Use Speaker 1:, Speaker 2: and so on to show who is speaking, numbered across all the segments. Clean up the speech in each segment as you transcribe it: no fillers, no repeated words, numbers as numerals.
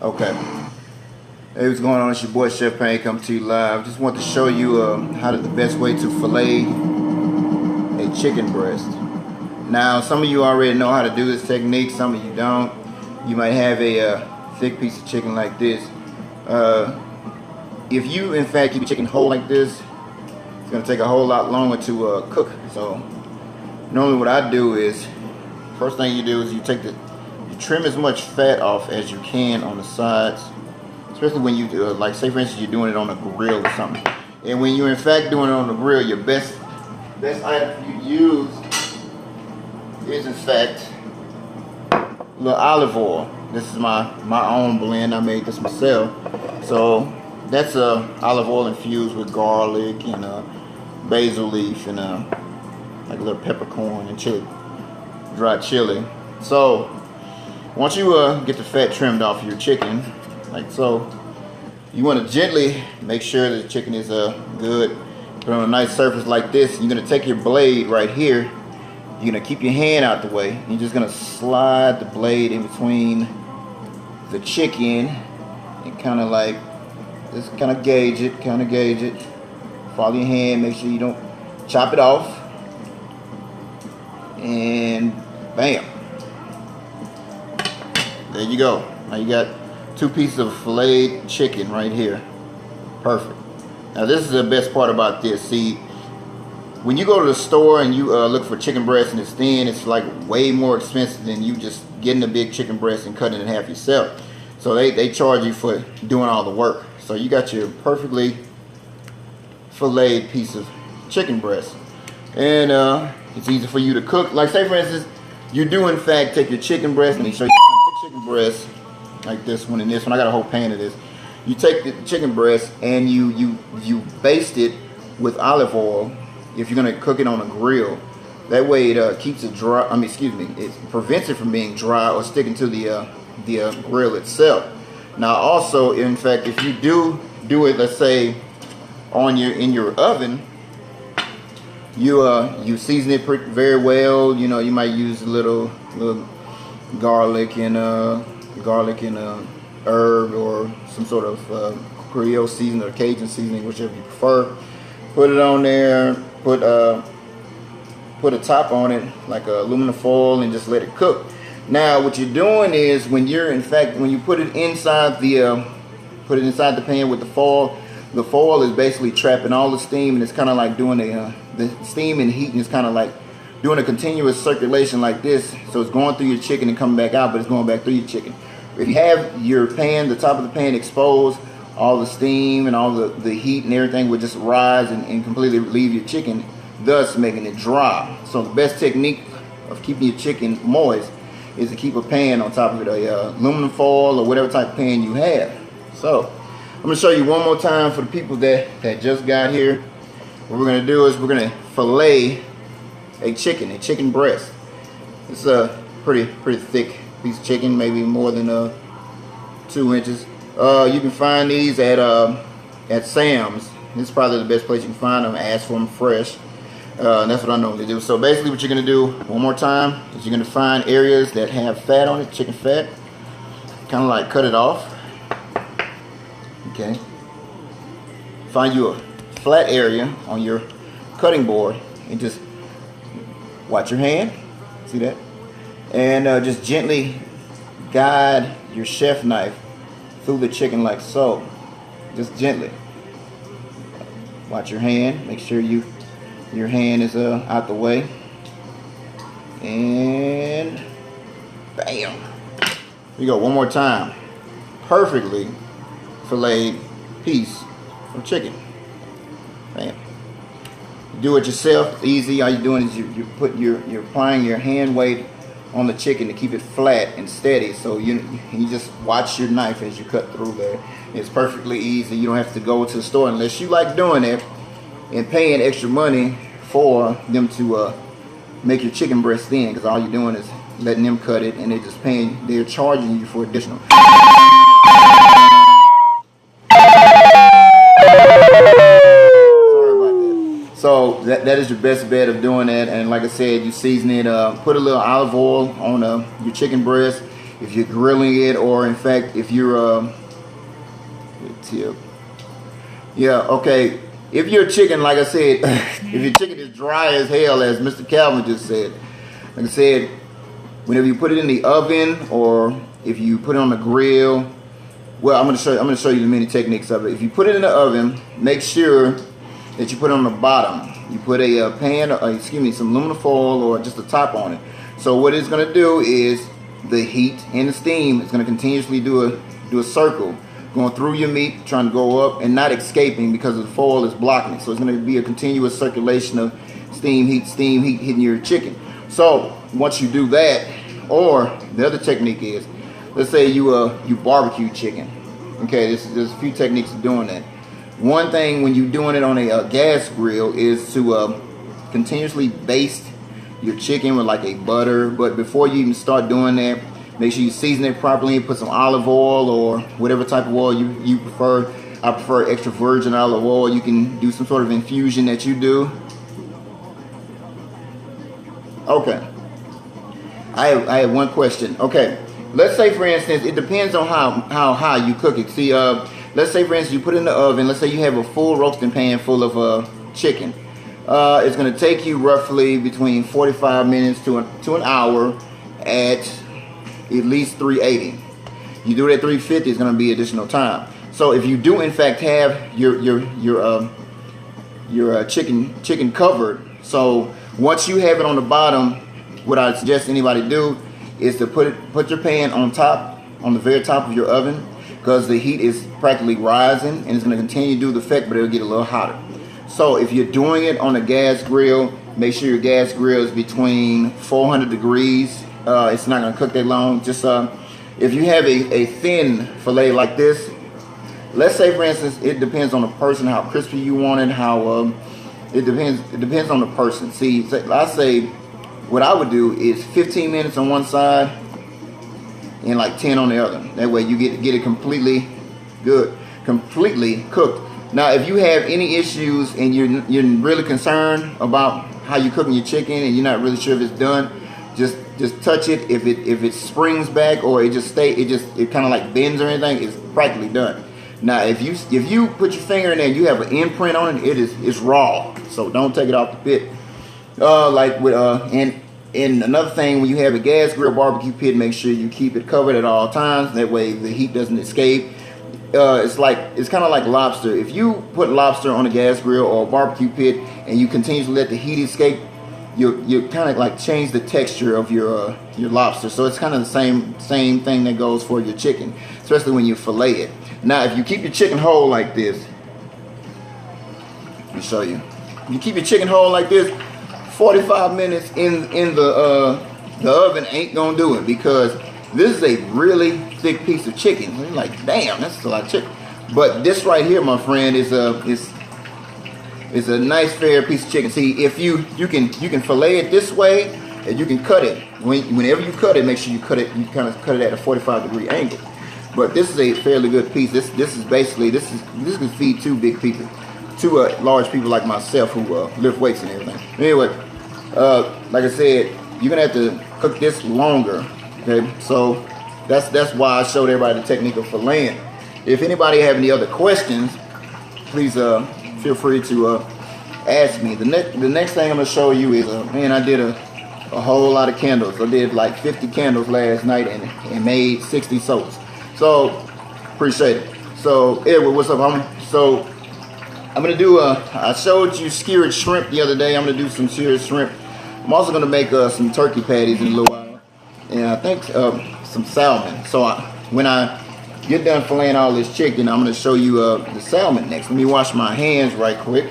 Speaker 1: Okay. Hey, what's going on? It's your boy Chef Payne coming to you live. Just want to show you the best way to fillet a chicken breast. Now, some of you already know how to do this technique. Some of you don't. You might have a thick piece of chicken like this. If you, in fact, keep your chicken whole like this, it's going to take a whole lot longer to cook. So, normally what I do is, first thing you do is you trim as much fat off as you can on the sides, especially when you like, say for instance, you're doing it on a grill or something. And when you're in fact doing it on the grill, your best item you use is in fact a little olive oil. This is my own blend. I made this myself. So that's olive oil infused with garlic and basil leaf and like a little peppercorn and chili, dried chili. So once you get the fat trimmed off your chicken, like so, you want to gently make sure that the chicken is good. Put it on a nice surface like this. You're going to take your blade right here. You're going to keep your hand out the way. You're just going to slide the blade in between the chicken and kind of like, just kind of gauge it. Follow your hand, make sure you don't chop it off. And bam. There you go. Now you got 2 pieces of filleted chicken right here. Perfect. Now this is the best part about this. See, when you go to the store and you look for chicken breast and it's thin, it's like way more expensive than you just getting a big chicken breast and cutting it in half yourself. So they charge you for doing all the work. So you got your perfectly filleted piece of chicken breast. And it's easy for you to cook. Like say for instance, you do in fact take your chicken breast, and show you chicken breast like this one and this one. I got a whole pan of this. You take the chicken breast and you baste it with olive oil if you're gonna cook it on a grill. That way it keeps it dry. It prevents it from being dry or sticking to the grill itself. Now also, in fact, if you do it, let's say in your oven, you season it very well. You know, you might use a little garlic and herb or some sort of Creole seasoning or Cajun seasoning, whichever you prefer. Put it on there. Put a top on it like aluminum foil and just let it cook. Now what you're doing is when you put it inside the pan with the foil is basically trapping all the steam, and it's kind of like doing the steam and heat, and it's kind of like doing a continuous circulation like this. So it's going through your chicken and coming back out, but it's going back through your chicken. If you have your pan, the top of the pan exposed, all the steam and all the heat and everything would just rise and completely leave your chicken, thus making it dry. So the best technique of keeping your chicken moist is to keep a pan on top of it, aluminum foil or whatever type of pan you have. So I'm going to show you one more time for the people that just got here. What we're going to do is we're going to fillet a chicken breast. It's a pretty thick piece of chicken, maybe more than 2 inches. You can find these at Sam's. This is probably the best place you can find them. Ask for them fresh. And that's what I normally do. So basically what you're going to do one more time is you're going to find areas that have fat on it, chicken fat. Kind of like cut it off. Okay. Find you a flat area on your cutting board and just watch your hand. See that? And just gently guide your chef knife through the chicken like so. Just gently. Watch your hand. Make sure your hand is out the way. And bam. Here you go. One more time. Perfectly filleted piece of chicken. Bam. You do it yourself. It's easy. All you're doing is you're applying your hand weight on the chicken to keep it flat and steady. So you just watch your knife as you cut through there. It's perfectly easy. You don't have to go to the store unless you like doing it and paying extra money for them to make your chicken breast thin, because all you're doing is letting them cut it, and they're charging you for additional. So that is your best bet of doing that. And like I said, you season it, put a little olive oil on your chicken breast. if you're grilling it, or in fact if you're tip. Yeah, okay. If your chicken, like I said, if your chicken is dry as hell, as Mr. Calvin just said, like I said, whenever you put it in the oven or if you put it on the grill, well, I'm gonna show you the many techniques of it. If you put it in the oven, make sure that you put it on the bottom. You put a pan, some aluminum foil or just a top on it. So what it's gonna do is the heat and the steam is gonna continuously do a circle, going through your meat, trying to go up and not escaping because the foil is blocking it. So it's going to be a continuous circulation of steam, heat hitting your chicken. So once you do that, or the other technique is, let's say you barbecue chicken. Okay, there's a few techniques of doing that. One thing when you're doing it on a gas grill is to continuously baste your chicken with like a butter. But before you even start doing that, make sure you season it properly and put some olive oil or whatever type of oil you prefer. I prefer extra virgin olive oil. You can do some sort of infusion that you do. Okay. I have one question. Okay. Let's say, for instance, it depends on how high you cook it. See, let's say, for instance, you put it in the oven. Let's say you have a full roasting pan full of chicken. It's going to take you roughly between 45 minutes to an hour at least 380. You do it at 350, it's going to be additional time. So if you do in fact have your chicken covered, so once you have it on the bottom, what I suggest anybody do is to put your pan on the very top of your oven, because the heat is practically rising and it's going to continue to do the effect, but it'll get a little hotter. So if you're doing it on a gas grill, make sure your gas grill is between 400 degrees. It's not going to cook that long. Just if you have a thin fillet like this, let's say, for instance, it depends on the person how crispy you want it. It depends on the person. See, I say what I would do is 15 minutes on one side and like 10 on the other. That way you get it completely cooked. Now, if you have any issues and you're really concerned about how you're cooking your chicken and you're not really sure if it's done, just touch it. If it springs back or it kind of like bends or anything, it's practically done. Now, if you put your finger in there and you have an imprint on it, it's raw. So don't take it off the pit. And another thing, when you have a gas grill barbecue pit, make sure you keep it covered at all times. That way the heat doesn't escape. It's kind of like lobster. If you put lobster on a gas grill or a barbecue pit and you continue to let the heat escape, you kind of like change the texture of your lobster. So it's kind of the same thing that goes for your chicken, especially when you fillet it. Now, if you keep your chicken whole like this, let me show you. You keep your chicken whole like this, 45 minutes in the oven ain't gonna do it, because this is a really thick piece of chicken. You're like, damn, that's a lot of chicken. But this right here, my friend, is a nice fair piece of chicken. See, if you can fillet it this way, and you can cut it. Whenever you cut it, make sure you kind of cut it at a 45-degree angle. But this is a fairly good piece. This can feed two big people, two large people like myself who lift weights and everything. Anyway, like I said, you're gonna have to cook this longer. Okay, so that's why I showed everybody the technique of filleting. If anybody have any other questions, please feel free to ask me. The next thing I'm gonna show you is man, I did a whole lot of candles. I did like 50 candles last night and made 60 soaps. So appreciate it. So anyway, what's up, homie? So I'm gonna do I showed you skewered shrimp the other day. I'm gonna do some skewered shrimp. I'm also gonna make some turkey patties in a little while, and I think some salmon. So when I get done filleting all this chicken, I'm gonna show you the salmon next. Let me wash my hands right quick.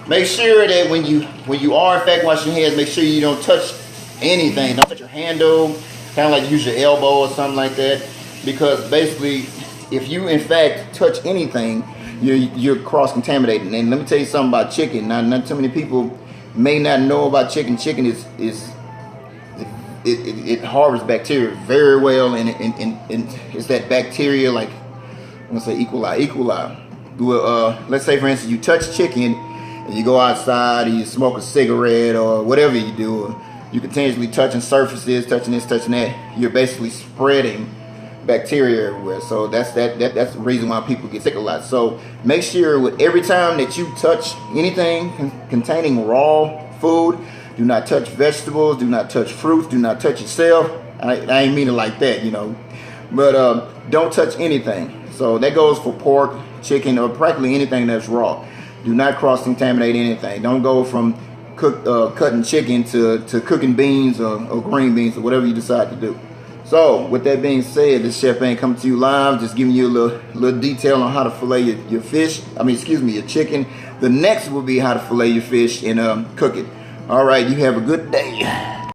Speaker 1: Make sure that when you are in fact washing your hands, make sure you don't touch anything. Don't touch your handle. Kind of like use your elbow or something like that, because basically, if you in fact touch anything, you're cross-contaminating. And let me tell you something about chicken. Now, not too many people may not know about chicken. Chicken it harvests bacteria very well, and it's that bacteria, like I'm gonna say E. coli. Let's say, for instance, you touch chicken and you go outside and you smoke a cigarette or whatever you do, you continuously touching surfaces, touching this, touching that, you're basically spreading bacteria everywhere. So that's the reason why people get sick a lot. So make sure with every time that you touch anything containing raw food, do not touch vegetables, do not touch fruits, do not touch yourself. I ain't mean it like that, you know, but don't touch anything. So that goes for pork, chicken, or practically anything that's raw. Do not cross-contaminate anything. Don't go from cutting chicken to cooking beans or green beans or whatever you decide to do. So with that being said, this Chef Payne coming to you live, just giving you a little detail on how to fillet your fish. Your chicken. The next will be how to fillet your fish and cook it. All right, you have a good day.